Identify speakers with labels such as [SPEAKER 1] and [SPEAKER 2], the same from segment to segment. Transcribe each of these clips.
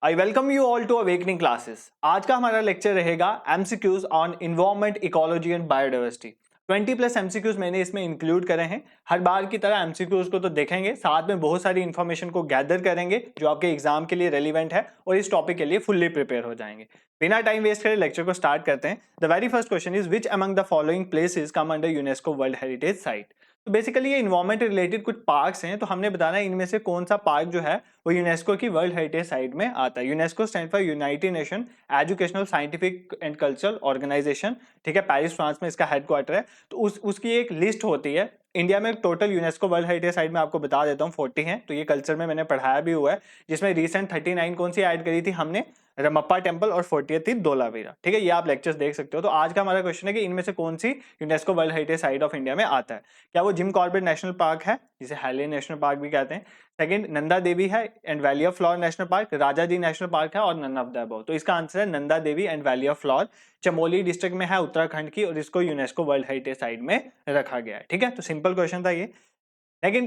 [SPEAKER 1] I welcome you all to awakening classes. आज का हमारा लेक्चर रहेगा MCQs on environment, ecology and biodiversity. 20+ MCQs मैंने इसमें इंक्लूड करे हैं। हर बार की तरह एमसीक्यूज को तो देखेंगे, साथ में बहुत सारी इंफॉर्मेशन को गैदर करेंगे जो आपके एग्जाम के लिए रेलिवेंट है और इस टॉपिक के लिए फुल्ली प्रिपेयर हो जाएंगे। बिना टाइम वेस्ट करे लेक्चर को स्टार्ट करते हैं। The very first question is which among the following places come under UNESCO world heritage site. तो बेसिकली ये इन्वायरमेंट रिलेटेड कुछ पार्क्स हैं, तो हमने बताना है इनमें से कौन सा पार्क जो है वो यूनेस्को की वर्ल्ड हेरिटेज साइट में आता है। UNESCO stand for United Nation educational scientific and cultural organisation. ठीक है, पेरिस फ्रांस में इसका हेडक्वार्टर है। तो उसकी एक लिस्ट होती है। इंडिया में total UNESCO world heritage site में आपको बता देता हूँ 40 हैं, तो ये कल्चर में मैंने पढ़ाया भी हुआ है, जिसमें रिसेंट 39 कौन सी ऐड करी थी हमने, रमप्पा टेम्पल, और 40th थी धोलावीरा। ठीक है, ये आप लेक्चर्स देख सकते हो। तो आज का हमारा क्वेश्चन है कि इनमें से कौन सी UNESCO world heritage site of India में आता है। क्या वो जिम कॉर्बेट नेशनल पार्क है, जिसे हैले नेशनल पार्क भी कहते हैं। सेकंड, नंदा देवी है and valley of flower national park, Rajaji national park है, और नन ऑफ द अबव। तो इसका आंसर है Nanda Devi and valley of flower. Chamoli district में है उत्तराखंड की, और इसको यूनेस्को वर्ल्ड हेरिटेज साइट में रखा गया है। ठीक है, तो सिंपल क्वेश्चन था ये। लेकिन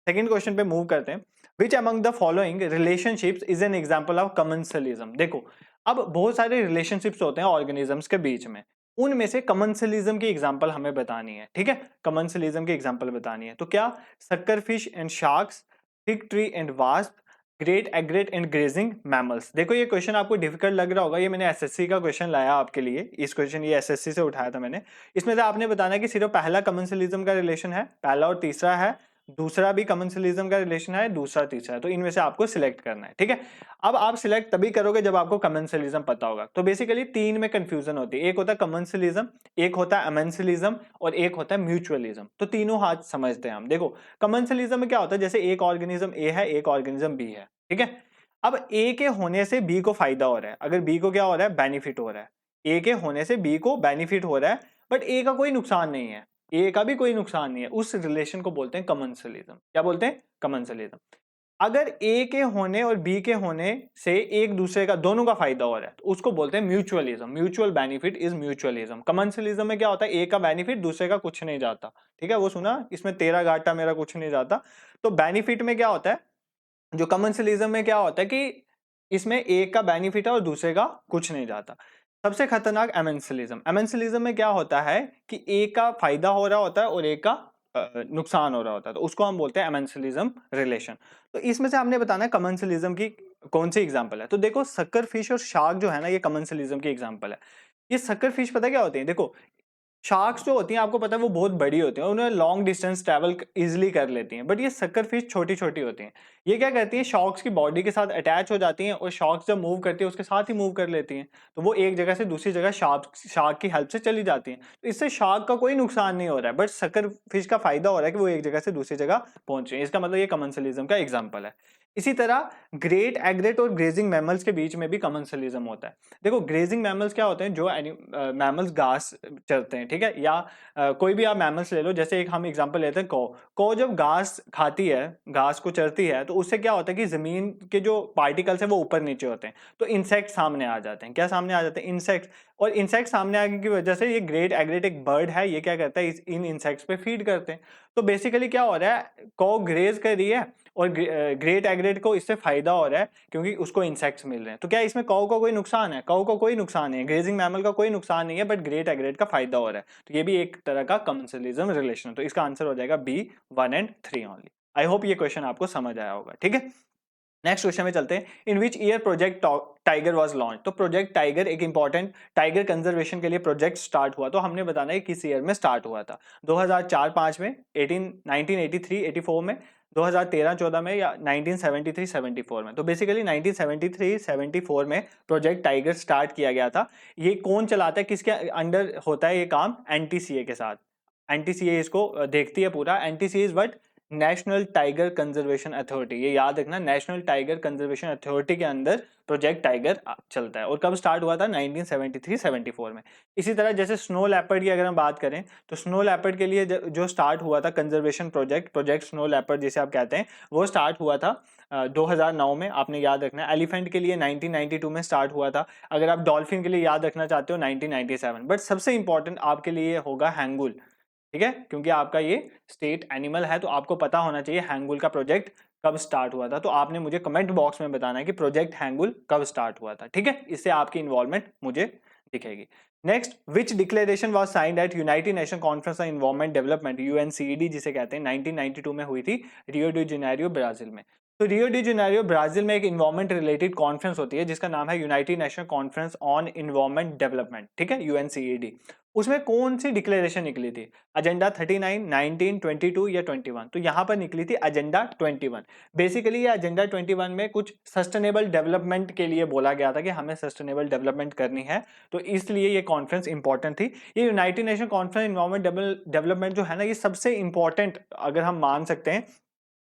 [SPEAKER 1] सेकंड क्वेश्चन पे मूव करते हैं। विच among the following relationships is an example of commensalism. देखो, अब बहुत सारे रिलेशनशिप्स होते हैं ऑर्गेनिजम्स के बीच में, उनमें से कमेंसलिज्म की एग्जांपल हमें बतानी है। ठीक है, कमेंसलिज्म की एग्जांपल बतानी है। तो क्या sucker fish and sharks, fig tree and wasp, great egret and grazing mammals. देखो, ये क्वेश्चन आपको डिफिकल्ट लग रहा होगा, ये मैंने एसएससी का क्वेश्चन लाया आपके लिए। इस क्वेश्चन ये एसएससी से उठाया था मैंने। इसमें से आपने बताना है कि सिर्फ पहला कमेंसलिज्म का रिलेशन है, पहला और तीसरा है, दूसरा भी कमेंसलिज्म का रिलेशन है, दूसरा तीसरा है। तो इनमें से आपको सिलेक्ट करना है। ठीक है, अब आप सिलेक्ट तभी करोगे जब आपको कमेंसलिज्म पता होगा। तो बेसिकली तीन में कंफ्यूजन होती है, एक होता है कमेंसलिज्म, एक होता है अमेंसलिज्म, और एक होता है म्यूचुअलिज्म। तो तीनों हाथ समझते हैं हम। देखो, कमेंसलिज्म में क्या होता है, जैसे एक ऑर्गेनिज्म ए है, एक ऑर्गेनिज्म बी है। ठीक है, अब ए के होने से बी को फायदा हो रहा है, अगर बी को क्या हो रहा है, बेनिफिट हो रहा है। ए के होने से बी को बेनिफिट हो रहा है, बट ए का कोई नुकसान नहीं है, ए का भी कोई नुकसान नहीं है। उस रिलेशन को बोलते हैं कमेंसलिज्म। क्या बोलते हैं? कमेंसलिज्म। अगर ए के होने और बी के होने से एक दूसरे का, दोनों का फायदा हो रहा है, तो उसको बोलते हैं mutualism. Mutual benefit is mutualism. Commensalism में क्या होता है, ए का बेनिफिट दूसरे का कुछ नहीं जाता। ठीक है, वो सुना, इसमें तेरा घाटा मेरा कुछ नहीं जाता। तो बेनिफिट में क्या होता है, जो कमेंसलिज्म में क्या होता है कि इसमें एक का बेनिफिट है और दूसरे का कुछ नहीं जाता। सबसे खतरनाक एमेंसलिज्म। एमेंसलिज्म में क्या होता है कि एक का फायदा हो रहा होता है और एक का नुकसान हो रहा होता है, तो उसको हम बोलते हैं एमेंसलिज्म रिलेशन। तो इसमें से हमने बताना है कमेंसलिज्म की कौन सी एग्जांपल है। तो देखो, सक्कर फिश और शार्क जो है ना, ये कमेंसलिज्म की एग्जांपल है। ये सक्कर फिश पता क्या होती है, देखो, शार्क्स जो होती हैं आपको पता है वो बहुत बड़ी होती हैं, उन्हें लॉन्ग डिस्टेंस ट्रैवल इजीली कर लेती हैं, बट ये सक्कर फिश छोटी छोटी होती हैं। ये क्या करती हैं, शार्क्स की बॉडी के साथ अटैच हो जाती हैं, और शार्क्स जब मूव करती है उसके साथ ही मूव कर लेती हैं। तो वो एक जगह से दूसरी जगह शार्क की हेल्प से चली जाती हैं। तो इससे शार्क का कोई नुकसान नहीं हो रहा है, बट सक्कर फिश का फायदा हो रहा है कि वो एक जगह से दूसरी जगह पहुंच रही है। इसका मतलब ये कमेंसलिज्म का एग्जाम्पल है। इसी तरह ग्रेट एग्रेट और ग्रेजिंग मैमल्स के बीच में भी कमेंसलिज्म होता है। देखो, ग्रेजिंग मैमल्स क्या होते हैं, जो मैमल्स घास चरते हैं। ठीक है, या कोई भी आप मैमल्स ले लो, जैसे एक हम एग्जांपल लेते हैं कौ जब घास खाती है, घास को चरती है, तो उससे क्या होता है कि जमीन के जो पार्टिकल्स है वो ऊपर नीचे होते हैं, तो इंसेक्ट सामने आ जाते हैं। क्या सामने आ जाते हैं? इंसेक्ट। और इंसेक्ट सामने आने की वजह से ये ग्रेट एग्रेट एक बर्ड है, ये क्या करता है, इन इंसेक्ट्स पे फीड करते हैं। तो बेसिकली क्या हो रहा है, कौ ग्रेज कर रही है और ग्रेट एग्रेट को इससे फायदा हो रहा है क्योंकि उसको इंसेक्ट्स मिल रहे हैं। तो क्या इसमें कौ को कोई नुकसान है? कौ को कोई नुकसान नहीं है, ग्रेजिंग मैमल का कोई नुकसान नहीं है, बट ग्रेट एग्रेट का फायदा हो रहा है। तो ये भी एक तरह का कमेंसलिज्म रिलेशन है। तो इसका आंसर हो जाएगा B, 1 and 3 only. I hope ये क्वेश्चन आपको समझ आया होगा। ठीक है, नेक्स्ट क्वेश्चन में चलते हैं। In which year project tiger was launch. तो प्रोजेक्ट टाइगर एक इंपॉर्टेंट टाइगर कंजर्वेशन के लिए प्रोजेक्ट स्टार्ट हुआ, तो हमने बताना है किस ईयर में स्टार्ट हुआ था। 2004-5 में, 1983-84 में, 2013-14 में, या 1973-74 में। तो बेसिकली 1973-74 में प्रोजेक्ट टाइगर स्टार्ट किया गया था। ये कौन चलाता है, किसके अंडर होता है ये काम? एनटीसीए के साथ। एनटीसीए इसको देखती है पूरा। NTCA is what? National tiger conservation authority. ये याद रखना, नेशनल टाइगर कंजर्वेशन अथॉरिटी के अंदर प्रोजेक्ट टाइगर चलता है। और कब स्टार्ट हुआ था? 1973-74 में। इसी तरह जैसे स्नो लेपर्ड की अगर हम बात करें, तो स्नो लेपर्ड के लिए जो स्टार्ट हुआ था कंजर्वेशन प्रोजेक्ट स्नो लेपर्ड जिसे आप कहते हैं, वो स्टार्ट हुआ था 2009 में। आपने याद रखना है। एलिफेंट के लिए 1992 में स्टार्ट हुआ था। अगर आप डॉल्फिन के लिए याद रखना चाहते हो, 1997। बट सबसे इंपॉर्टेंट आपके लिए होगा हैंगुल। ठीक है, क्योंकि आपका ये स्टेट एनिमल है, तो आपको पता होना चाहिए हैंगुल का प्रोजेक्ट कब स्टार्ट हुआ था, तो आपने मुझे कमेंट बॉक्स में बताना है कि प्रोजेक्ट हैंगुल कब स्टार्ट हुआ था, ठीक है। इससे आपकी इन्वॉल्वमेंट मुझे दिखेगी। Next, which declaration was signed at United Nation conference on environment development, UNCED जिसे कहते हैं, 1992 में हुई थी, रियो डी जेनेरियो ब्राजील में। तो रियो डी जेनेरियो ब्राजील में एक इन्वायरमेंट रिलेटेड कॉन्फ्रेंस होती है जिसका नाम है United Nation conference on environment development, ठीक है, यूएनसीईडी। उसमें कौन सी डिक्लेरेशन निकली थी? एजेंडा 39, 19, 22 या 21? तो यहां पर निकली थी एजेंडा 21। बेसिकली ये एजेंडा 21 में कुछ सस्टेनेबल डेवलपमेंट के लिए बोला गया था कि हमें सस्टेनेबल डेवलपमेंट करनी है, तो इसलिए ये कॉन्फ्रेंस इंपॉर्टेंट थी। ये United Nation conference environment development जो है ना, ये सबसे इंपॉर्टेंट अगर हम मान सकते हैं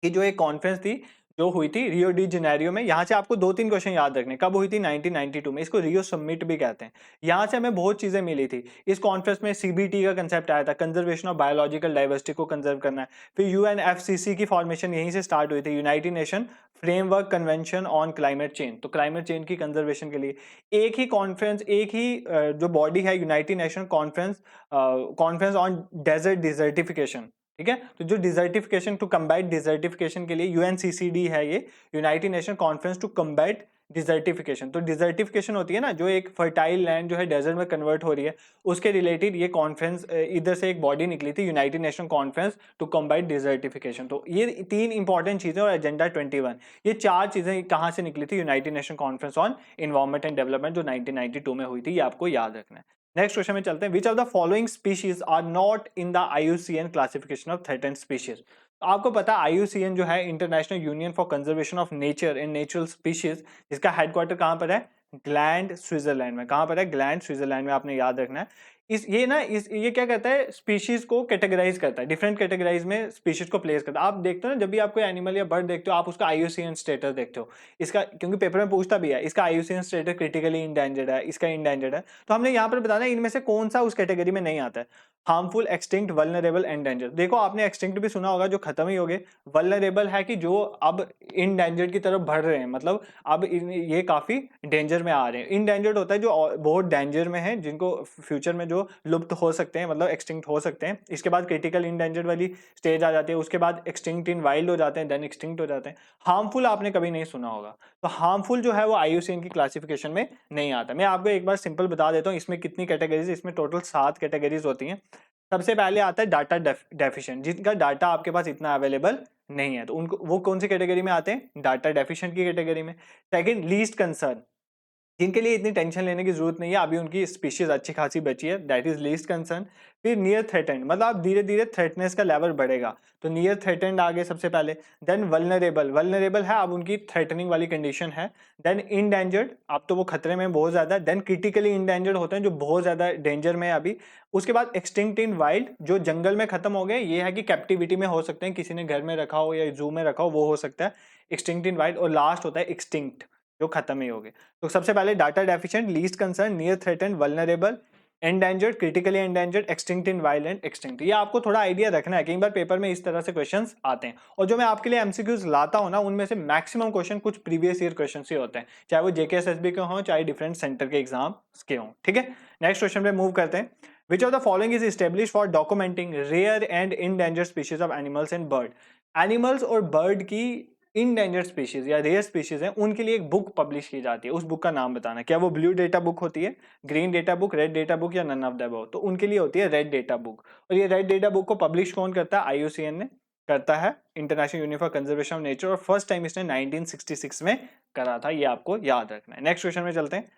[SPEAKER 1] कि जो एक कॉन्फ्रेंस थी जो हुई थी रियो डी जेनेरियो में। यहां से आपको 2-3 क्वेश्चन याद रखने, कब हुई थी? 1992 में। इसको रियो समिट भी कहते हैं। यहां से हमें बहुत चीजें मिली थी। इस कॉन्फ्रेंस में सीबीटी का कंसेप्ट आया था, कंजर्वेशन ऑफ बायोलॉजिकल डाइवर्सिटी को कंजर्व करना है। फिर यूएनएफसीसी की फॉर्मेशन यहीं से स्टार्ट हुई थी, United nation framework convention on climate change. तो क्लाइमेट चेंज की कंजर्वेशन के लिए एक ही कॉन्फ्रेंस, एक ही जो बॉडी है, United Nation conference on desert desertification, ठीक है। तो जो डिजर्टिफिकेशन, टू कम्बैट डिजर्टिफिकेशन के लिए यूएनसीसीडी है, ये United Nation conference to combat desertification. तो डिजर्टिफिकेशन होती है ना, जो एक फर्टाइल लैंड जो है डेजर्ट में कन्वर्ट हो रही है, उसके रिलेटेड ये कॉन्फ्रेंस, इधर से एक बॉडी निकली थी, United Nation conference to combat desertification. तो ये 3 इंपॉर्टेंट चीजें और एजेंडा 21, ये 4 चीजें कहां से निकली थी? United Nation conference on environment and development जो 1992 में हुई थी, ये आपको याद रखना है। नेक्स्ट क्वेश्चन में चलते हैं, which of the following species are not in the IUCN classification of threatened species. तो आपको पता है आईयूसीएन जो है, international union for conservation of nature and natural species, इसका हेडक्वार्टर कहां पर है? ग्लैंड, स्विट्जरलैंड में। कहां पर है? ग्लैंड, स्विट्जरलैंड में, आपने याद रखना है। ये क्या कहता है? स्पीशीज को कैटेगराइज करता है, डिफरेंट कैटेगराइज में स्पीशीज को प्लेस करता है। आप देखते हो ना, जब भी आप कोई एनिमल या बर्ड देखते हो, आप उसका आईयूसीएन स्टेटस देखते हो इसका, क्योंकि पेपर में पूछता भी है इसका आईयूसीएन स्टेटस क्रिटिकली इंडेंजर्ड है, इसका इंडेंजर्ड है। तो हमने यहाँ पर बताना है इनमें से कौन सा उस कैटेगरी में नहीं आता है। Harmful, extinct, vulnerable, endangered. देखो आपने एक्सटिंक्ट भी सुना होगा, जो खत्म ही हो गए। वल्नरेबल है कि जो अब इंडेंजर्ड की तरफ बढ़ रहे हैं, मतलब अब ये काफी डेंजर में आ रहे हैं। इनडेंजर्ड होता है जो बहुत डेंजर में है, जिनको फ्यूचर में जो लुप्त हो सकते हैं, मतलब एक्सटिंक्ट हो सकते हैं। इसके बाद क्रिटिकल इंडेंजर्ड वाली स्टेज आ जाती है, उसके बाद एक्सटिंक्ट इन वाइल्ड हो जाते हैं, देन एक्सटिंक्ट हो जाते हैं। हार्मफुल आपने कभी नहीं सुना होगा, तो हार्मफुल जो है वो आईयूसीएन की क्लासिफिकेशन में नहीं आता। मैं आपको एक बार सिंपल बता देता हूँ इसमें कितनी कैटेगरीज, इसमें टोटल 7 कैटेगरीज होती हैं। सबसे पहले आता है डाटा डेफिशिएंट, जिनका डाटा आपके पास इतना अवेलेबल नहीं है, तो उनको वो कौन सी कैटेगरी में आते हैं? डाटा डेफिशिएंट की कैटेगरी में। सेकंड, लीस्ट कंसर्न, जिनके लिए इतनी टेंशन लेने की जरूरत नहीं है, अभी उनकी स्पीशीज अच्छी खासी बची है, दैट इज लीस्ट कंसर्न। फिर नियर थ्रेटेंड, मतलब अब धीरे धीरे थ्रेटनेस का लेवल बढ़ेगा, तो नियर थ्रेटेंड आगे सबसे पहले। देन वल्नरेबल, वल्नरेबल है, अब उनकी थ्रेटनिंग वाली कंडीशन है। देन इंडेंजर्ड, अब तो वो खतरे में बहुत ज्यादा है। देन क्रिटिकली इंडेंजर्ड होते हैं, जो बहुत ज्यादा डेंजर में है अभी। उसके बाद एक्सटिंक्ट इन वाइल्ड, जो जंगल में खत्म हो गए, ये है कि कैप्टिविटी में हो सकते हैं, किसी ने घर में रखा हो या जू में रखा हो, वो हो सकता है एक्सटिंक्ट इन वाइल्ड। और लास्ट होता है एक्सटिंक्ट, जो खत्म ही हो गए। तो सबसे पहले data deficient, least concern, near threatened, vulnerable, endangered, critically endangered, extinct in wild and extinct. ये आपको थोड़ा आइडिया रखना है, कई बार पेपर में इस तरह से क्वेश्चंस आते हैं। और जो मैं आपके लिए एमसीक्यूज लाता हूं ना, उनमें से मैक्सिमम क्वेश्चन कुछ प्रीवियस ईयर क्वेश्चन ही होते हैं, चाहे वो जेकेएसएसबी के हों, चाहे डिफरेंट सेंटर के एग्जाम के हों, ठीक है। नेक्स्ट क्वेश्चन पे मूव करते हैं। Which of the following is establish for documenting rare and endangered species of animals and bird. Animals और बर्ड की इंडेंजर्ड स्पीशीज या रेयर स्पीशीज हैं, उनके लिए एक बुक पब्लिश की जाती है। उस बुक का नाम बताना, क्या वो ब्लू डेटा बुक होती है, green data book, red data book, या नन ऑफ द अबव? तो उनके लिए होती है रेड डेटा बुक। और ये रेड डेटा बुक को पब्लिश कौन करता है? आईयूसीएन ने करता है, international union for conservation of nature, और फर्स्ट टाइम इसने 1966 में करा था, ये आपको याद रखना है। नेक्स्ट क्वेश्चन में चलते हैं।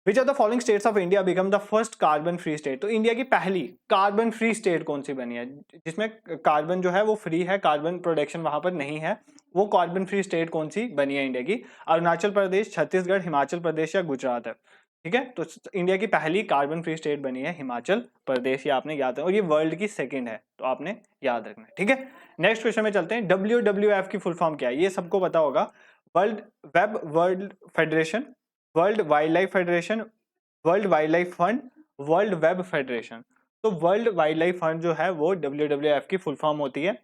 [SPEAKER 1] Which of the following states of India become the first carbon free state. तो इंडिया की पहली कार्बन फ्री स्टेट कौन सी बनी है, जिसमें कार्बन जो है वो फ्री है, कार्बन प्रोडक्शन वहां पर नहीं है? वो कार्बन फ्री स्टेट कौन सी बनी है इंडिया की? अरुणाचल प्रदेश, छत्तीसगढ़, हिमाचल प्रदेश या गुजरात है? ठीक है, तो इंडिया की पहली कार्बन फ्री स्टेट बनी है हिमाचल प्रदेश, ये आपने याद रखना, और ये वर्ल्ड की सेकंड है, तो आपने याद रखना है, ठीक है। नेक्स्ट क्वेश्चन में चलते हैं। WWF की फुल फॉर्म क्या है? ये सबको पता होगा, world federation, world wild life federation, world wild life fund, world web federation. तो वर्ल्ड वाइल्ड लाइफ फंड जो है वो WWF की फुल फॉर्म होती है।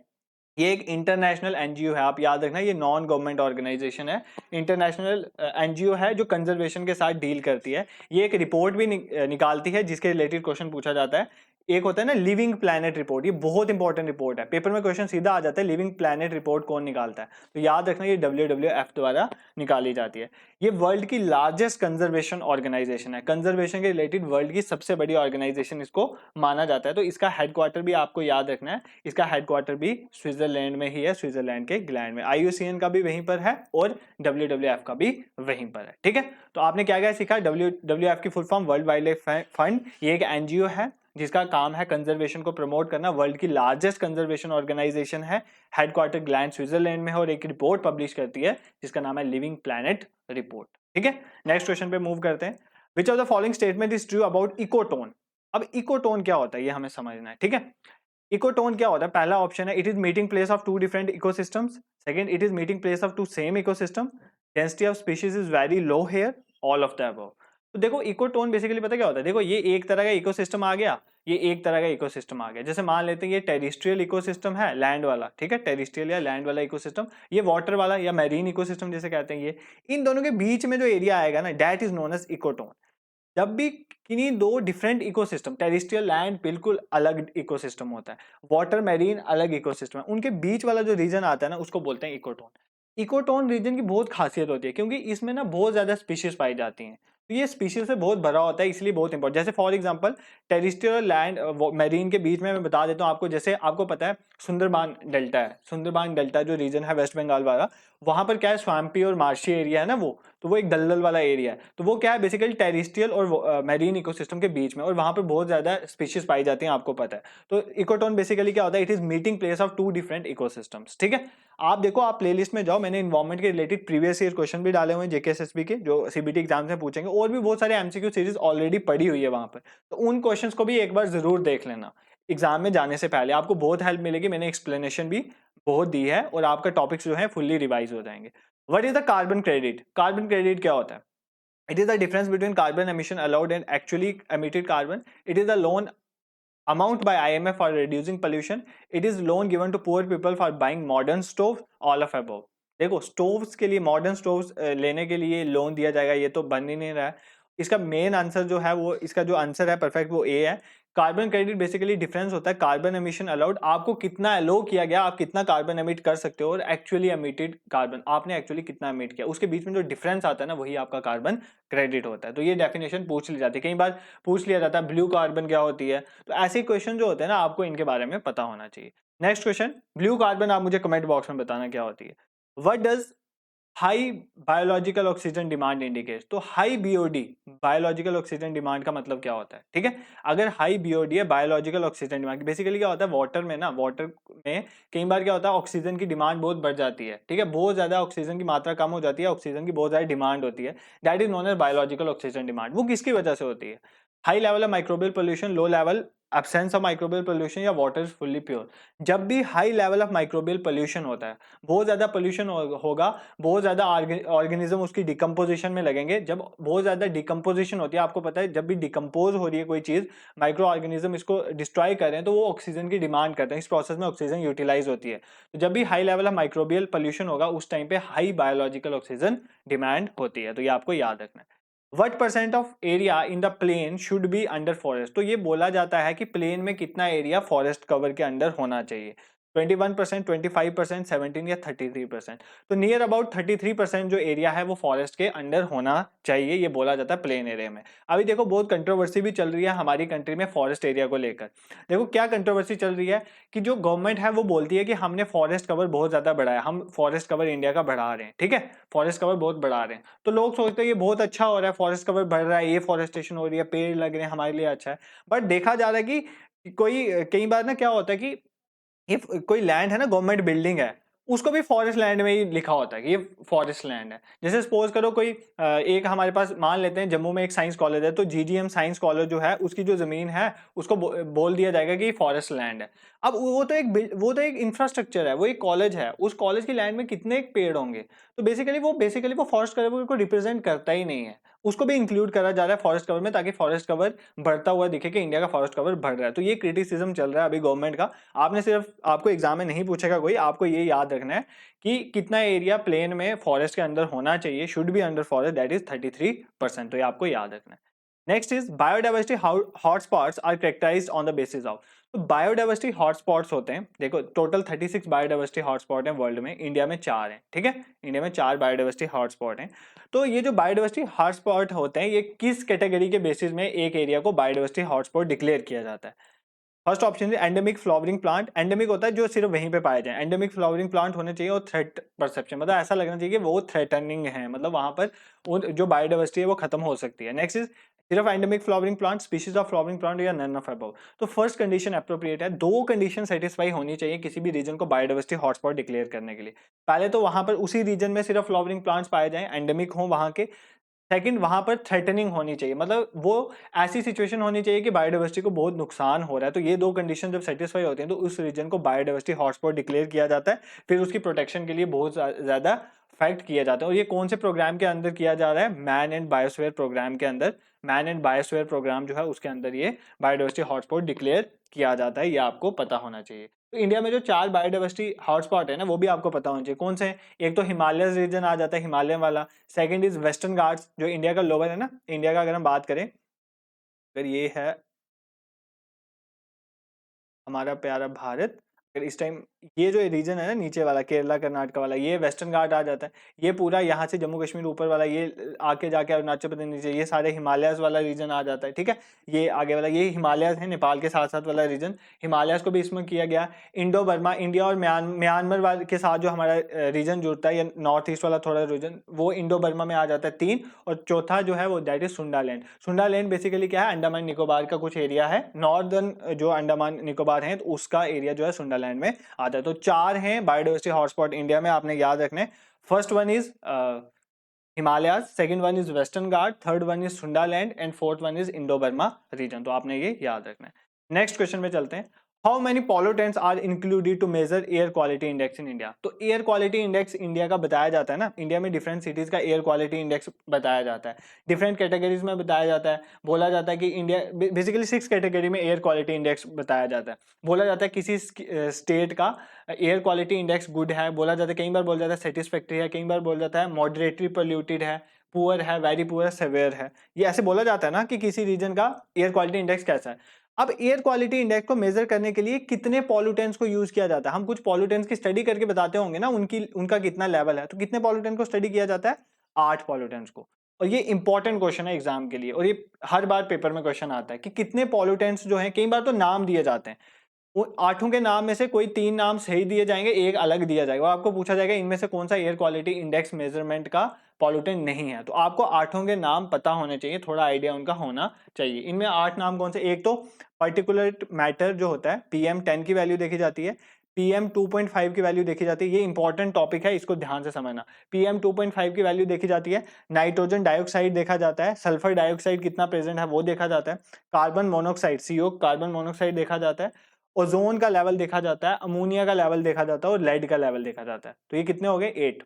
[SPEAKER 1] ये एक इंटरनेशनल एनजीओ है, आप याद रखना, ये नॉन गवर्नमेंट ऑर्गेनाइजेशन है, इंटरनेशनल एनजीओ है जो कंजर्वेशन के साथ डील करती है। ये एक रिपोर्ट भी निकालती है जिसके रिलेटेड क्वेश्चन पूछा जाता है। एक होता है ना लिविंग प्लैनेट रिपोर्ट, ये बहुत इंपॉर्टेंट रिपोर्ट है, पेपर में क्वेश्चन सीधा आ जाता है लिविंग प्लैनेट रिपोर्ट कौन निकालता है, तो याद रखना ये WWF द्वारा निकाली जाती है। ये वर्ल्ड की लार्जेस्ट कंजर्वेशन ऑर्गेनाइजेशन है, कंजर्वेशन के रिलेटेड वर्ल्ड की सबसे बड़ी ऑर्गेनाइजेशन इसको माना जाता है। तो इसका हेडक्वार्टर भी आपको याद रखना है, इसका हेडक्वार्टर भी स्विट्जरलैंड में ही है, स्विट्जरलैंड के ग्लैंड में। IUCN का भी वहीं पर है और WWF का भी वहीं पर है, ठीक है। तो आपने क्या क्या सीखा, WWF की full form world wild life fund, ये एक NGO है जिसका काम है कंजर्वेशन को प्रमोट करना, वर्ल्ड की लार्जेस्ट कंजर्वेशन ऑर्गेनाइजेशन है, हेडक्वार्टर ग्लैंड स्विट्जरलैंड में है और एक रिपोर्ट पब्लिश करती है जिसका नाम है लिविंग प्लैनेट रिपोर्ट, ठीक है। नेक्स्ट क्वेश्चन पे मूव करते हैं। Which of the following statement is true about ecotone. अब इकोटोन क्या होता है ये हमें समझना है, ठीक है। इकोटोन क्या होता है, पहला ऑप्शन है it is meeting place of two different ecosystems, second it is meeting place of two same ecosystem, density of species is very low here, all of the above. तो देखो इकोटोन बेसिकली पता क्या होता है, देखो ये एक तरह का इकोसिस्टम आ गया, ये एक तरह का इकोसिस्टम आ गया। जैसे मान लेते हैं ये टेरिस्ट्रियल इकोसिस्टम है, लैंड वाला, ठीक है, टेरिस्ट्रियल या लैंड वाला इकोसिस्टम, ये वाटर वाला या मैरीन इकोसिस्टम जैसे कहते हैं ये, इन दोनों के बीच में जो एरिया आएगा ना that is known as ecotone. जब भी किन्हीं दो डिफरेंट इकोसिस्टम, टेरिस्ट्रियल लैंड बिल्कुल अलग इकोसिस्टम होता है, वाटर मैरीन अलग इकोसिस्टम है, उनके बीच वाला जो रीजन आता है ना उसको बोलते हैं इकोटोन। इकोटोन रीजन की बहुत खासियत होती है क्योंकि इसमें ना बहुत ज्यादा स्पीशीज पाई जाती हैं, तो ये स्पीशीज से बहुत भरा होता है, इसलिए बहुत इंपॉर्टेंट। जैसे for example terrestrial land marine के बीच में मैं बता देता हूँ आपको, जैसे आपको पता है सुंदरबान डेल्टा है, सुंदरबान डेल्टा जो रीजन है वेस्ट बंगाल वाला, वहां पर क्या है स्वाम्पी और मार्शी एरिया है ना, वो तो वो एक दलदल वाला एरिया है, तो वो क्या है बेसिकली टेरिस्ट्रियल और मैरीन इकोसिस्टम के बीच में, और वहां पर बहुत ज्यादा स्पीशीज पाई जाती हैं, आपको पता है। तो इकोटोन बेसिकली क्या होता है, it is meeting place of two different ecosystems, ठीक है। आप देखो, आप प्लेलिस्ट में जाओ, मैंने इन्वायरमेंट के रिलेटेड प्रीवियस ईयर क्वेश्चन भी डाले हुए हैं JKSSB के, जो CBT एग्जाम में पूछेंगे, और भी बहुत सारे MCQ सीरीज ऑलरेडी पड़ी हुई है वहां पर, तो उन क्वेश्चंस को भी एक बार जरूर देख लेना एग्जाम में जाने से पहले, आपको बहुत हेल्प मिलेगी। मैंने एक्सप्लेनेशन भी बहुत दी है और आपका टॉपिक्स जो है फुल्ली रिवाइज हो जाएंगे। What is the carbon credit, carbon credit क्या होता है, it is the difference between carbon emission allowed and actually emitted carbon. It is the loan amount by IMF for reducing pollution. It is loan given to poor people for buying modern stoves, all of above. देखो stoves के लिए, modern stoves लेने के लिए loan दिया जाएगा, ये तो बन ही नहीं रहा है। इसका मेन आंसर जो है वो, इसका जो आंसर है परफेक्ट वो ए है। कार्बन क्रेडिट बेसिकली डिफरेंस होता है कार्बन एमिशन अलाउड, आपको कितना अलो किया गया, आप कितना कार्बन एमिट कर सकते हो, और एक्चुअली एमिटेड कार्बन आपने एक्चुअली कितना एमिट किया, उसके बीच में जो डिफरेंस आता है ना वही आपका कार्बन क्रेडिट होता है। तो ये डेफिनेशन पूछ ली जाती है, कई बार पूछ लिया जाता है ब्लू कार्बन क्या होती है, तो ऐसे क्वेश्चन जो होते हैं ना आपको इनके बारे में पता होना चाहिए। नेक्स्ट क्वेश्चन, ब्लू कार्बन आप मुझे कमेंट बॉक्स में बताना क्या होती है। What does high biological oxygen demand indicate, तो high BOD biological oxygen demand का मतलब क्या होता है, ठीक है। अगर हाई BOD है बायोलॉजिकल ऑक्सीजन डिमांड, बेसिकली क्या होता है वाटर में ना, वाटर में कई बार क्या होता है ऑक्सीजन की डिमांड बहुत बढ़ जाती है, ठीक है, बहुत ज्यादा ऑक्सीजन की मात्रा कम हो जाती है, ऑक्सीजन की बहुत ज्यादा डिमांड होती है, that is known as biological oxygen demand. वो किसकी वजह से होती है, high level of microbial pollution, low level absence of microbial pollution, या वाटर इज फुल्ली प्योर। जब भी high level of microbial pollution होता है, बहुत ज्यादा पोल्यूशन होगा, बहुत ज्यादा ऑर्गेनिज्म उसकी डिकम्पोजिशन में लगेंगे, जब बहुत ज्यादा डिकम्पोजिशन होती है, आपको पता है जब भी डिकम्पोज हो रही है कोई चीज, माइक्रो ऑर्गेनिज्म इसको डिस्ट्रॉय कर रहे हैं, तो वो ऑक्सीजन की डिमांड करते हैं, इस प्रोसेस में ऑक्सीजन यूटिलाइज होती है। तो जब भी high level of microbial pollution होगा उस टाइम पे हाई बायोलॉजिकल ऑक्सीजन डिमांड होती है, तो ये आपको याद रखना है। What percent of area in the plain should be under forest, तो ये बोला जाता है कि प्लेन में कितना एरिया फॉरेस्ट कवर के अंडर होना चाहिए, 21%, 25%, 17 या 33%। तो नियर अबाउट 33% जो एरिया है वो फॉरेस्ट के अंडर होना चाहिए, ये बोला जाता है प्लेन एरिया में। अभी देखो बहुत कंट्रोवर्सी भी चल रही है हमारी कंट्री में फॉरेस्ट एरिया को लेकर। देखो क्या कंट्रोवर्सी चल रही है कि जो गवर्नमेंट है वो बोलती है कि हमने फॉरेस्ट कवर बहुत ज्यादा बढ़ाया, हम फॉरेस्ट कवर इंडिया का बढ़ा रहे हैं, ठीक है, फॉरेस्ट कवर बहुत बढ़ा रहे हैं। तो लोग सोचते हैं ये बहुत अच्छा हो रहा है, फॉरेस्ट कवर बढ़ रहा है, ये फॉरेस्टेशन हो रही है, पेड़ लग रहे हैं, हमारे लिए अच्छा है। बट देखा जा रहा है कि कोई कई बार ना क्या होता है कि ये कोई लैंड है ना, गवर्नमेंट बिल्डिंग है, उसको भी फॉरेस्ट लैंड में ही लिखा होता है कि ये फॉरेस्ट लैंड है। जैसे सपोज करो कोई एक हमारे पास मान लेते हैं जम्मू में एक साइंस कॉलेज है, तो GGM साइंस कॉलेज जो है उसकी जो जमीन है उसको बोल दिया जाएगा कि फॉरेस्ट लैंड है। अब वो तो एक इंफ्रास्ट्रक्चर है, वो एक कॉलेज है, उस कॉलेज की लैंड में कितने पेड़ होंगे, तो बेसिकली वो फॉरेस्ट कवर को रिप्रेजेंट करता ही नहीं है, उसको भी इंक्लूड करा जा रहा है फॉरेस्ट कवर में, ताकि फॉरेस्ट कवर बढ़ता हुआ दिखे कि इंडिया का फॉरेस्ट कवर बढ़ रहा है। तो ये क्रिटिसिज्म चल रहा है अभी गवर्नमेंट का। आपको एग्जाम में नहीं पूछेगा कोई, आपको ये याद रखना है कि कितना एरिया प्लेन में फॉरेस्ट के अंदर होना चाहिए, should be under forest, that is 33%, तो ये आपको याद रखना है। Next is biodiversity hotspots are characterised on the basis of. तो बायोडाइवर्सिटी हॉटस्पॉट्स होते हैं, देखो टोटल 36 बायोडाइवर्सिटी हॉटस्पॉट हैं वर्ल्ड में, इंडिया में 4 हैं, ठीक है, इंडिया में 4 बायोडाइवर्सिटी हॉटस्पॉट हैं। तो ये जो बायोडाइवर्सिटी हॉटस्पॉट होते हैं, ये किस कैटेगरी के बेसिस में एक एरिया को बायोडाइवर्सिटी हॉटस्पॉट डिक्लेयर किया जाता है? फर्स्ट ऑप्शन है एंडेमिक फ्लावरिंग प्लांट। एंडेमिक होता है जो सिर्फ वहीं पे पाए जाए, एंडेमिक फ्लावरिंग प्लांट होने चाहिए, और थ्रेट परसेप्शन, मतलब ऐसा लगना चाहिए कि वो थ्रेटनिंग है, मतलब वहां पर जो बायोडाइवर्सिटी है वो खत्म हो सकती है। नेक्स्ट इज सिर्फ endemic flowering plant, species of flowering plant, या नन ऑफ अबव। तो फर्स्ट कंडीशन अप्रोप्रिएट है, दो कंडीशन सेटिस्फाई होनी चाहिए किसी भी रीजन को बायोडाइवर्सिटी हॉटस्पॉट डिक्लेयर करने के लिए। पहले तो वहां पर उसी रीजन में सिर्फ फ्लावरिंग प्लांट्स पाए जाएं, एंडेमिक हो वहां के। सेकंड, वहां पर थ्रेटनिंग होनी चाहिए, मतलब वो ऐसी सिचुएशन होनी चाहिए कि बायोडाइवर्सिटी को बहुत नुकसान हो रहा है। तो ये दो कंडीशन जब सेटिस्फाई होती हैं तो उस रीजन को बायोडाइवर्सिटी हॉटस्पॉट डिक्लेयर किया जाता है, फिर उसकी प्रोटेक्शन के लिए बहुत ज्यादा फाइट किया जाता है। और ये कौन से प्रोग्राम के अंदर किया जा रहा है? मैन एंड बायोस्फीयर प्रोग्राम के अंदर, मैन एंड बायोस्फीयर प्रोग्राम जो है उसके अंदर ये बायोडाइवर्सिटी हॉटस्पॉट डिक्लेयर किया जाता है, ये आपको पता होना चाहिए। तो इंडिया में जो 4 बायोडाइवर्सिटी हॉटस्पॉट है ना, वो भी आपको पता होना चाहिए कौन से हैं। एक तो हिमालय रीजन आ जाता है, हिमालय वाला। सेकंड इज वेस्टर्न घाट्स, जो इंडिया का लोअर है ना, इंडिया का अगर हम बात करें, अगर ये है हमारा प्यारा भारत, अगर इस टाइम ये जो रीजन है ना नीचे वाला, केरला कर्नाटक वाला, ये वेस्टर्न घाट आ जाता है। ये पूरा यहाँ से जम्मू कश्मीर ऊपर वाला, ये आके जाके अरुणाचल प्रदेश नीचे, ये सारे हिमालयस वाला रीजन आ जाता है, ठीक है। ये आगे वाला ये हिमालयस है, नेपाल के साथ साथ वाला रीजन, हिमालयस को भी इसमें किया गया। इंडो बर्मा, इंडिया और म्यांमार वाले के साथ जो हमारा रीजन जुड़ता है, या नॉर्थ ईस्ट वाला थोड़ा रीजन, वो इंडो बर्मा में आ जाता है 3। और चौथा जो है वो that is Sundaland. Sundaland basically क्या है? अंडमान निकोबार का कुछ एरिया है, नॉर्दर्न जो अंडमान निकोबार है तो उसका एरिया जो है सुंडालैंड में आता है। तो 4 हैं बायोडाइवर्सिटी हॉटस्पॉट इंडिया में, आपने याद रखने। First one is Himalayas, second one is western Ghat, third one is Sundaland, and fourth one is Indo Burma region. तो आपने ये याद रखना है। नेक्स्ट क्वेश्चन में चलते हैं। How many pollutants are included to major air quality index in India? तो एयर क्वालिटी इंडेक्स इंडिया का बताया जाता है ना, इंडिया में डिफरेंट सिटीज का एयर क्वालिटी इंडेक्स बताया जाता है, डिफरेंट कैटेगरीज में बताया जाता है। बोला जाता है कि इंडिया बेसिकली 6 कैटेगरी में एयर क्वालिटी इंडेक्स बताया जाता है। बोला जाता है किसी स्टेट का एयर क्वालिटी इंडेक्स गुड है, बोला जाता है, कई बार बोला जाता है सेटिस्फैक्ट्री है, कई बार बोला जाता है मॉडरेटली पोल्यूटेड है, पुअर है, वेरी पुअर, सेवियर है। ये ऐसे बोला जाता है ना कि किसी रीजन का एयर क्वालिटी इंडेक्स कैसा है। अब एयर क्वालिटी इंडेक्स को मेजर करने के लिए कितने पॉल्यूटेंट्स को यूज किया जाता है? हम कुछ पॉल्यूटेंट्स की स्टडी करके बताते होंगे ना, उनका कितना लेवल है। तो कितने पॉल्यूटेंट को स्टडी किया जाता है? 8 पॉल्यूटेंट्स को। और ये इंपॉर्टेंट क्वेश्चन है एग्जाम के लिए, और ये हर बार पेपर में क्वेश्चन आता है कि कितने पॉल्यूटेंट्स जो हैं, कई बार तो नाम दिए जाते हैं, वो 8 के नाम में से कोई 3 नाम सही दिए जाएंगे, एक अलग दिया जाएगा, और आपको पूछा जाएगा इनमें से कौन सा एयर क्वालिटी इंडेक्स मेजरमेंट का पॉल्यूटेंट नहीं है। तो आपको 8 के नाम पता होने चाहिए, थोड़ा आइडिया उनका होना चाहिए। इनमें 8 नाम कौन से? एक तो पर्टिकुलर मैटर जो होता है, PM10 की वैल्यू देखी जाती है, PM2.5 की वैल्यू देखी जाती है। ये इंपॉर्टेंट टॉपिक है, इसको ध्यान से समझना। PM2.5 की वैल्यू देखी जाती है। नाइट्रोजन डाइऑक्साइड देखा जाता है, सल्फर डाइऑक्साइड कितना प्रेजेंट है वो देखा जाता है, carbon monoxide CO carbon monoxide देखा जाता है, ओजोन का लेवल देखा जाता है, अमोनिया का लेवल देखा जाता है, और लेड का लेवल देखा जाता है। तो ये कितने हो गए? 8।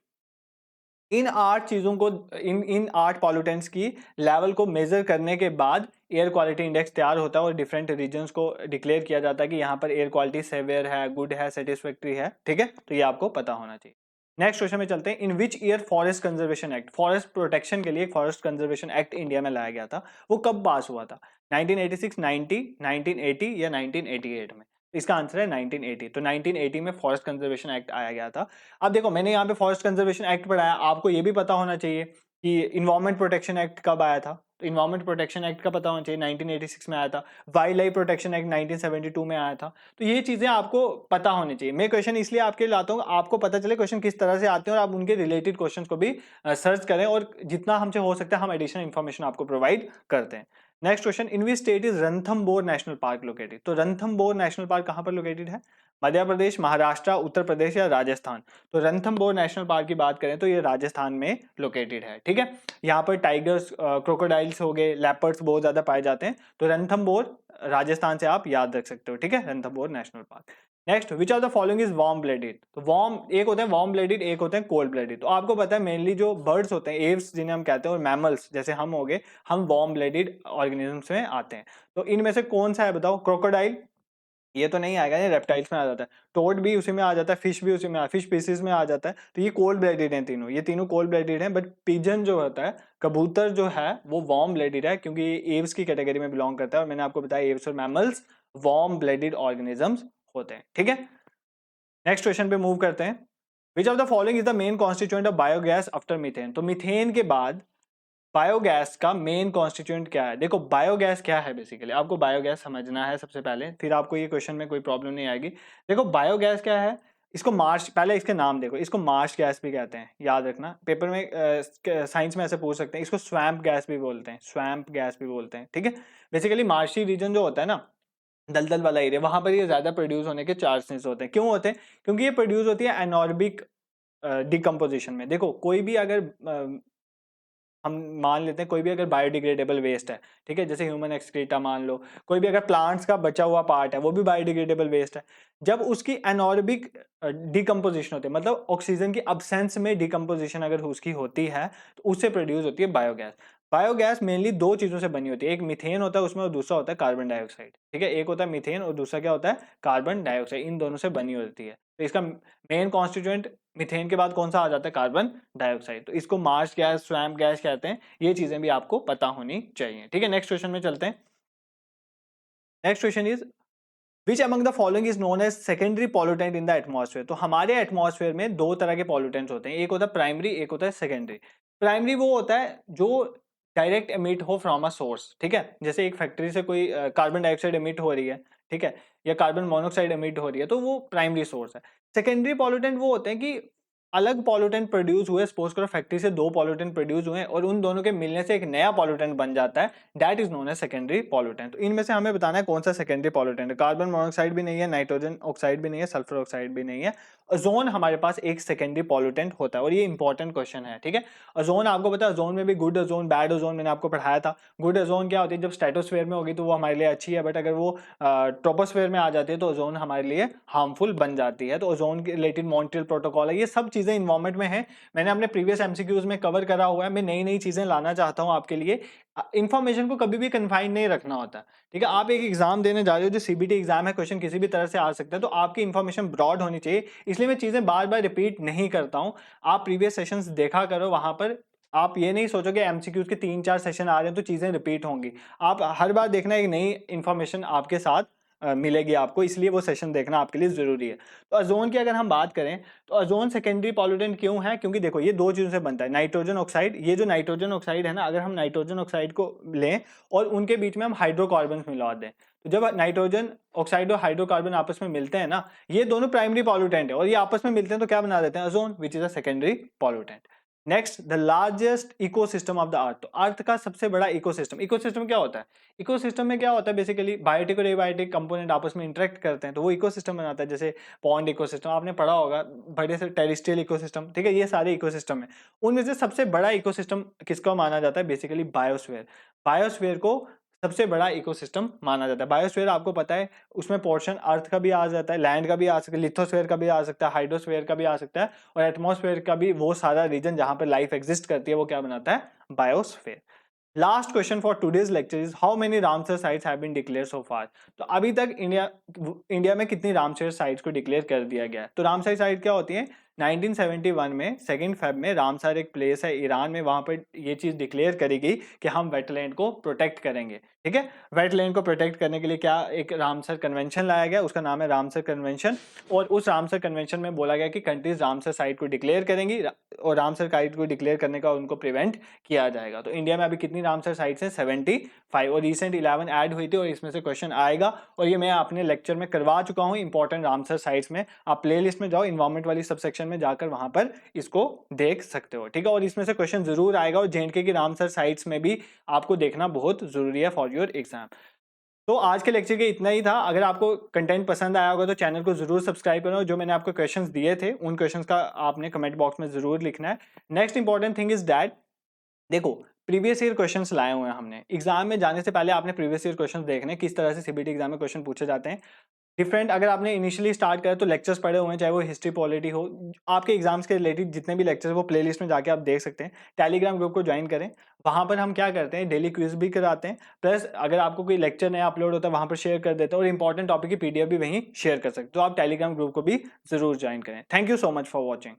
[SPEAKER 1] इन 8 चीजों को, इन 8 पॉल्यूटेंट्स की लेवल को मेजर करने के बाद एयर क्वालिटी इंडेक्स तैयार होता है, और डिफरेंट रीजन्स को डिक्लेयर किया जाता है कि यहाँ पर एयर क्वालिटी सेवियर है, गुड है, सेटिस्फैक्ट्री है, ठीक है। तो ये आपको पता होना चाहिए। नेक्स्ट क्वेश्चन में चलते हैं। In which year forest conservation act, forest protection के लिए फॉरेस्ट कंजर्वेशन एक्ट इंडिया में लाया गया था, वो कब पास हुआ था? 1986, 90, 1980 या 1988 में? इसका आंसर है 1980। तो 1980 में फॉरेस्ट कंजर्वेशन एक्ट आया गया था। अब देखो, मैंने यहाँ पे फॉरेस्ट कंजर्वेशन एक्ट पढ़ाया, आपको ये भी पता होना चाहिए कि इन्वायरमेंट प्रोटेक्शन एक्ट कब आया था। तो इन्वायरमेंट प्रोटेक्शन एक्ट का पता होना चाहिए, 1986 में आया था। वाइल्ड लाइफ प्रोटेक्शन एक्ट 1972 में आया था। तो ये चीजें आपको पता होनी चाहिए। मैं क्वेश्चन इसलिए आपके लिए लाता हूँ, आपको पता चले क्वेश्चन किस तरह से आते हैं, और आप उनके रिलेटेड क्वेश्चन को भी सर्च करें, और जितना हमसे हो सकता है हम एडिशनल इन्फॉर्मेशन आपको प्रोवाइड करते हैं। Next question. In which state is Ranthambore national park located? तो रणथंबोर नेशनल पार्क कहां पर लोकेटेड है? मध्य प्रदेश, महाराष्ट्र, उत्तर प्रदेश या राजस्थान? तो रणथंबोर नेशनल पार्क की बात करें तो ये राजस्थान में लोकेटेड है, ठीक है। यहाँ पर टाइगर्स, क्रोकोडाइल्स हो गए, लेपर्ड्स बहुत ज्यादा पाए जाते हैं। तो रणथंबोर राजस्थान से आप याद रख सकते हो, ठीक है, Ranthambore national park. Next, which of the following is warm blooded? तो वार्म, एक होते हैं वार्म ब्लडेड, एक होते हैं कोल्ड ब्लडेड। तो आपको पता है मेनली जो बर्ड्स होते हैं, एव्स जिन्हें हम कहते हैं, और मैमल्स जैसे हम हो गए, हम वार्म ब्लडेड ऑर्गेनिजम्स में आते हैं। तो इनमें से कौन सा है बताओ? क्रोकोडाइल, ये तो नहीं आएगा, ये रेप्टाइल्स में आ जाता है, टोड भी उसी में आ जाता है, फिश भी उसी में, फिश स्पीसीज में आ जाता है। तो ये कोल्ड ब्लडेड हैं तीनों, ये तीनों कोल्ड ब्लडेड हैं। बट पिजन जो होता है, कबूतर जो है वो वार्म ब्लडेड है, क्योंकि ये एव्स की कैटेगरी में बिलोंग करता है। और मैंने आपको बताया एव्स और मैमल्स वार्म ब्लडेड ऑर्गेनिजम्स होते हैं। ठीक है, नेक्स्ट क्वेश्चन पे मूव करते हैं। Which of the following is the main constituent of biogas after methane? तो मीथेन के बाद बायोगैस का मेन कॉन्स्टिट्यूएंट क्या है? देखो बायोगैस क्या है, बेसिकली आपको बायोगैस समझना है सबसे पहले, फिर आपको ये क्वेश्चन में कोई प्रॉब्लम नहीं आएगी। देखो बायोगैस क्या है, इसको मार्श, पहले इसके नाम देखो, इसको मार्श गैस भी कहते हैं, याद रखना, पेपर में साइंस में ऐसे पूछ सकते हैं। इसको स्वैम्प गैस भी बोलते हैं, स्वैम्प गैस भी बोलते हैं। ठीक है, बेसिकली मार्शी रीजन जो होता है ना, दलदल वाला एरिया, वहां पर ये ज्यादा प्रोड्यूस होने के चांसेस होते हैं। क्यों होते हैं? क्योंकि ये प्रोड्यूस होती है एनॉर्बिक डिकम्पोजिशन में। देखो कोई भी अगर हम मान लेते हैं कोई भी अगर बायोडिग्रेडेबल वेस्ट है, ठीक है, जैसे ह्यूमन एक्सक्रीटा मान लो, कोई भी अगर प्लांट्स का बचा हुआ पार्ट है वो भी बायोडिग्रेडेबल वेस्ट है। जब उसकी एनॉर्बिक डिकम्पोजिशन होती है, मतलब ऑक्सीजन की अब्सेंस में डिकम्पोजिशन अगर उसकी होती है, तो उससे प्रोड्यूस होती है बायोगैस। बायोगैस मेनली दो चीजों से बनी होती है, एक मीथेन होता है उसमें, और दूसरा होता है कार्बन डाइऑक्साइड। ठीक है, एक होता है मीथेन और दूसरा क्या होता है, कार्बन डाइऑक्साइड। इन दोनों से बनी होती है। तो इसका मेन कॉन्स्टिट्यूएंट मीथेन के बाद कौन सा आ जाता है? Carbon dioxide. तो इसको मार्श गैस, स्वैम्प गैस कहते हैं। ये चीजें भी आपको पता होनी चाहिए। ठीक है, नेक्स्ट क्वेश्चन में चलते हैं। Next question is which among the following is known as secondary pollutant in the atmosphere? तो हमारे एटमॉस्फेयर में दो तरह के पॉल्यूटेंट्स होते हैं, एक होता है प्राइमरी, एक होता है सेकेंडरी। प्राइमरी वो होता है जो डायरेक्ट एमिट हो फ्रॉम अ सोर्स। ठीक है, जैसे एक फैक्ट्री से कोई कार्बन डाइऑक्साइड एमिट हो रही है, ठीक है, या कार्बन मोनोऑक्साइड एमिट हो रही है, तो वो प्राइमरी सोर्स है। सेकेंडरी पॉल्यूटेंट वो होते हैं कि अलग पॉल्यूटेंट प्रोड्यूस हुए, सपोज करो फैक्ट्री से दो पॉल्यूटेंट प्रोड्यूस हुए और उन दोनों के मिलने से एक नया पॉल्यूटेंट बन जाता है, that is known as secondary pollutant. तो इनमें से हमें बताना है कौन सा सेकेंडरी पॉल्यूटेंट है। कार्बन मोनोऑक्साइड भी नहीं है, नाइट्रोजन ऑक्साइड भी नहीं है, सल्फर ऑक्साइड भी नहीं है। ओजोन हमारे पास एक सेकेंडरी पॉल्यूटेंट होता है, और ये इंपॉर्टेंट क्वेश्चन है। ठीक है, ओजोन आपको पता है, ओजोन में भी गुड ओजोन, बैड ओजोन मैंने आपको पढ़ाया था। गुड ओजोन क्या होती है? जब स्ट्रेटोस्फेयर में होगी तो वो हमारे लिए अच्छी है, बट अगर वो ट्रोपोस्फेयर में आ जाती है तो ओजोन हमारे लिए हार्मफुल बन जाती है। तो ओजोन के रिलेटेड मॉन्ट्रियल प्रोटोकॉल है, ये सब चीजें इन्वायरमेंट में है। मैंने अपने प्रीवियस एमसीक्यूज में कवर करा हुआ है। मैं नई नई चीजें लाना चाहता हूं आपके लिए। इंफॉर्मेशन को कभी भी कन्फाइंड नहीं रखना होता। ठीक है, आप एक एग्जाम देने जा रहे हो जो सीबीटी एग्जाम है, क्वेश्चन किसी भी तरह से आ सकता है, तो आपकी इंफॉर्मेशन ब्रॉड होनी चाहिए। इसलिए मैं चीजें बार बार रिपीट नहीं करता हूं। आप प्रीवियस सेशंस देखा करो, वहां पर आप ये नहीं सोचो कि एमसीक्यूज के 3-4 सेशन आ रहे हैं तो चीजें रिपीट होंगी। आप हर बार देखना एक नई इंफॉर्मेशन आपके साथ मिलेगी आपको, इसलिए वो सेशन देखना आपके लिए जरूरी है। तो ओजोन की अगर हम बात करें, तो ओजोन सेकेंडरी पॉल्यूटेंट क्यों है? क्योंकि देखो ये दो चीजों से बनता है, नाइट्रोजन ऑक्साइड। ये जो नाइट्रोजन ऑक्साइड है ना, अगर हम नाइट्रोजन ऑक्साइड को लें और उनके बीच में हम हाइड्रोकार्बन मिला दें, तो जब नाइट्रोजन ऑक्साइड और हाइड्रोकार्बन आपस में मिलते हैं ना, ये दोनों प्राइमरी पॉल्यूटेंट है, और ये आपस में मिलते हैं तो क्या बना देते हैं? Ozone, which is a secondary pollutant. Next, the largest ecosystem of the earth. तो अर्थ का सबसे बड़ा इकोसिस्टम, इकोसिस्टम क्या होता है? इकोसिस्टम में क्या होता है? बेसिकली बायोटिक और एबायोटिक कंपोनेंट आपस में इंटरेक्ट करते हैं तो वो इकोसिस्टम बनाता है। जैसे पॉन्ड इकोसिस्टम आपने पढ़ा होगा, बड़े से टेरेस्ट्रियल इकोसिस्टम, ठीक है, ये सारे इकोसिस्टम है। उनमें से सबसे बड़ा इकोसिस्टम किसको माना जाता है? Basically biosphere. बायोस्फीयर को सबसे बड़ा इकोसिस्टम माना जाता है। बायोस्फीयर आपको पता है, उसमें पोर्शन अर्थ का भी आ जाता है, लैंड का भी आ सकता है, लिथोस्फीयर का भी आ सकता है, हाइड्रोस्फीयर का भी आ सकता है, और एटमॉस्फेयर का भी। वो सारा रीजन जहां पर लाइफ एग्जिस्ट करती है वो क्या बनाता है? Biosphere. Last question for today's lecture is how many Ramsar sites have been declare so far? तो अभी तक इंडिया में कितनी रामसर साइट्स को डिक्लेयर कर दिया गया है? तो रामसर साइट क्या होती है? 1971 में 2 फेब में रामसर एक प्लेस है ईरान में, वहां पर ये चीज डिक्लेयर करी गई कि हम वेटलैंड को प्रोटेक्ट करेंगे। ठीक है, वेटलैंड को प्रोटेक्ट करने के लिए क्या एक रामसर कन्वेंशन लाया गया, उसका नाम है रामसर कन्वेंशन। और उस रामसर कन्वेंशन में बोला गया कि कंट्रीज रामसर साइट को डिक्लेयर करेंगी, और रामसर साइट को डिक्लेयर करने का उनको प्रिवेंट किया जाएगा। तो इंडिया में अभी कितनी रामसर साइट्स हैं? 75, और रिसेंट 11 ऐड हुई थी, और इसमें से क्वेश्चन आएगा, और ये मैं अपने लेक्चर में करवा चुका हूं इंपॉर्टेंट रामसर साइट्स में। आप प्लेलिस्ट में जाओ, इन्वायरमेंट वाली सबसेक्शन में जाकर वहां पर इसको देख सकते हो। ठीक है, और इसमें से क्वेश्चन जरूर आएगा, और जेएंडके की रामसर साइट्स में भी आपको देखना बहुत जरूरी है फॉर योर एग्जाम। तो आज के लेक्चर के इतना ही था। अगर आपको कंटेंट पसंद आया होगा तो चैनल को जरूर सब्सक्राइब करो। जो मैंने आपको क्वेश्चंस दिए थे उन क्वेश्चंस का आपने कमेंट बॉक्स में जरूर लिखना है। Next important thing is that, देखो प्रीवियस ईयर क्वेश्चंस लाए हुए हैं हमने। एग्जाम में जाने से पहले आपने प्रीवियस ईयर क्वेश्चंस देखने, किस तरह से सीबीटी एग्जाम में क्वेश्चन पूछे जाते हैं। डिफरेंट, अगर आपने इनिशियली स्टार्ट करा तो लेक्चर्स पढ़े हुए हैं, चाहे वो हिस्ट्री पॉलिटी हो, आपके एग्जाम्स के रिलेटेड जितने भी लेक्चर्स वो प्लेलिस्ट में जाके आप देख सकते हैं। टेलीग्राम ग्रुप को ज्वाइन करें, वहां पर हम क्या करते हैं, डेली क्विज भी कराते हैं, प्लस अगर आपको कोई लेक्चर नया अपलोड होता है वहां पर शेयर कर देते हैं, और इंपॉर्टेंट टॉपिक की पीडीएफ भी वहीं शेयर कर सकते हो। तो आप टेलीग्राम ग्रुप को भी जरूर ज्वाइन करें। Thank you so much for watching.